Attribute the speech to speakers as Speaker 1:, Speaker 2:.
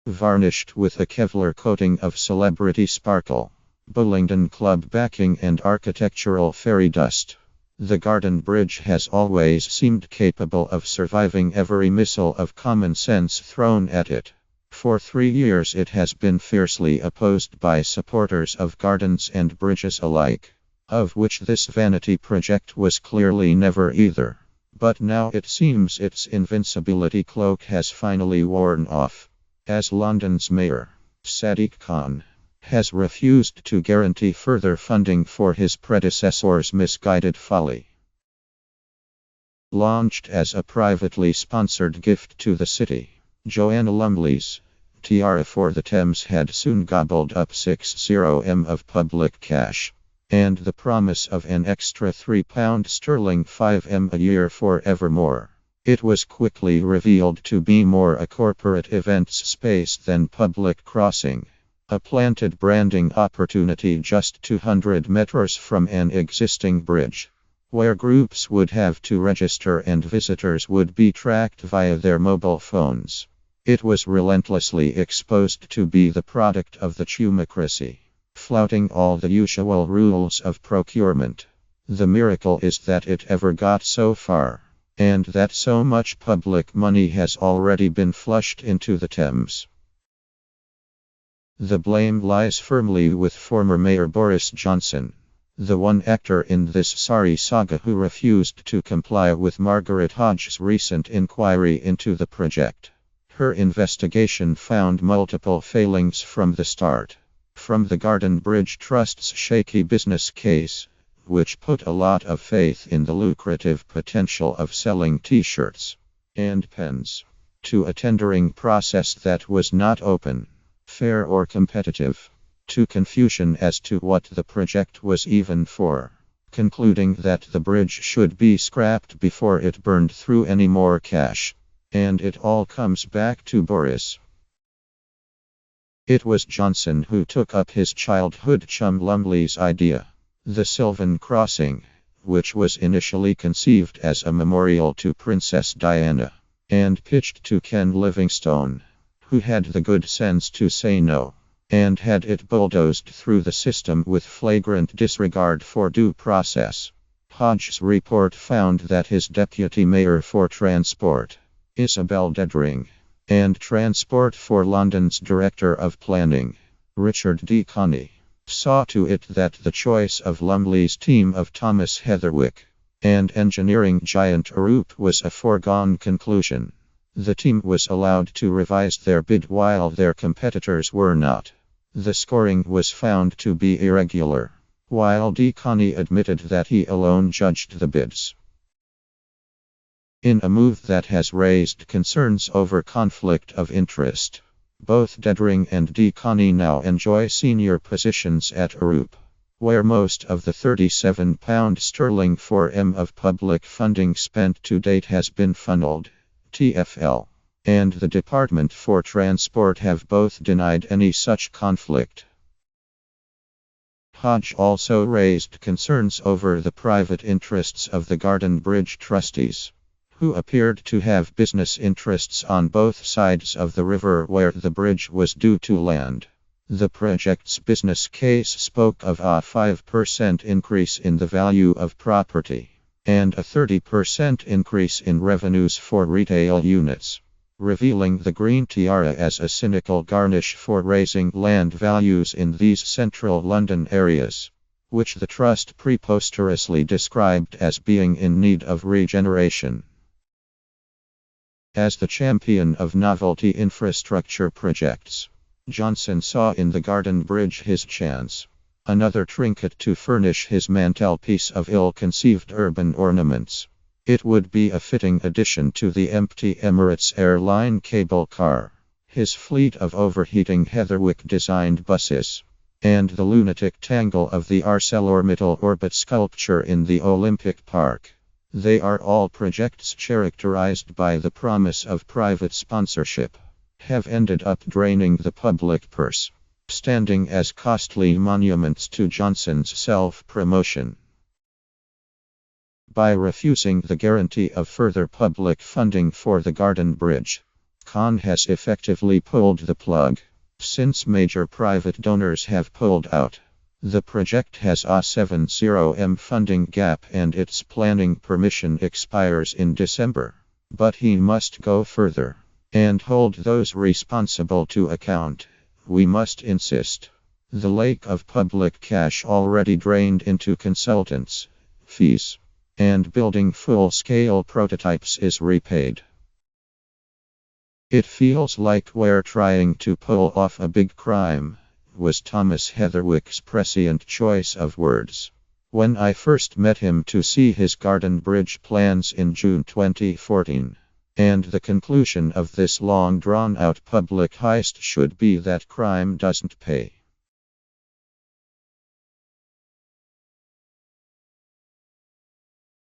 Speaker 1: varnished with a Kevlar coating of celebrity sparkle, Bullingdon Club backing and architectural fairy dust. The Garden Bridge has always seemed capable of surviving every missile of common sense thrown at it. For 3 years it has been fiercely opposed by supporters of gardens and bridges alike, of which this vanity project was clearly never either. But now it seems its invincibility cloak has finally worn off, as London's mayor, Sadiq Khan, has refused to guarantee further funding for his predecessor's misguided folly. Launched as a privately sponsored gift to the city, Joanna Lumley's tiara for the Thames had soon gobbled up 60M of public cash, and the promise of an extra £3 5M a year forevermore. It was quickly revealed to be more a corporate events space than public crossing. A planted branding opportunity just 200 meters from an existing bridge, where groups would have to register and visitors would be tracked via their mobile phones. It was relentlessly exposed to be the product of the tumocracy, flouting all the usual rules of procurement. The miracle is that it ever got so far, and that so much public money has already been flushed into the Thames. The blame lies firmly with former Mayor Boris Johnson, the one actor in this sorry saga who refused to comply with Margaret Hodge's recent inquiry into the project. Her investigation found multiple failings from the start. From the Garden Bridge Trust's shaky business case, which put a lot of faith in the lucrative potential of selling T-shirts and pens, to a tendering process that was not open, fair or competitive, to confusion as to what the project was even for, concluding that the bridge should be scrapped before it burned through any more cash. And it all comes back to Boris. It was Johnson who took up his childhood chum Lumley's idea, the Sylvan Crossing, which was initially conceived as a memorial to Princess Diana, and pitched to Ken Livingstone, who had the good sense to say no, and had it bulldozed through the system with flagrant disregard for due process. Hodge's report found that his deputy mayor for transport, Isabel Dedring, and transport for London's director of planning, Richard D. Coney, saw to it that the choice of Lumley's team of Thomas Heatherwick and engineering giant Arup was a foregone conclusion. The team was allowed to revise their bid while their competitors were not. The scoring was found to be irregular, while D. Coney admitted that he alone judged the bids. In a move that has raised concerns over conflict of interest, both Dedring and D. Coney now enjoy senior positions at Arup, where most of the £37 4M of public funding spent to date has been funneled. TfL and the Department for Transport have both denied any such conflict. Hodge also raised concerns over the private interests of the Garden Bridge trustees, who appeared to have business interests on both sides of the river where the bridge was due to land. The project's business case spoke of a 5% increase in the value of property and a 30% increase in revenues for retail units, revealing the Green Tiara as a cynical garnish for raising land values in these central London areas, which the trust preposterously described as being in need of regeneration. As the champion of novelty infrastructure projects, Johnson saw in the Garden Bridge his chance. Another trinket to furnish his mantelpiece of ill-conceived urban ornaments. It would be a fitting addition to the empty Emirates airline cable car, his fleet of overheating Heatherwick-designed buses, and the lunatic tangle of the ArcelorMittal orbit sculpture in the Olympic Park. They are all projects characterized by the promise of private sponsorship, have ended up draining the public purse, standing as costly monuments to Johnson's self-promotion. By refusing the guarantee of further public funding for the Garden Bridge, Khan has effectively pulled the plug. Since major private donors have pulled out, the project has a 70M funding gap and its planning permission expires in December. But he must go further and hold those responsible to account. We must insist. The lake of public cash already drained into consultants, fees, and building full-scale prototypes is repaid. It feels like we're trying to pull off a big crime, was Thomas Heatherwick's prescient choice of words when I first met him to see his garden bridge plans in June 2014. And the conclusion of this long drawn-out public heist should be that crime doesn't pay.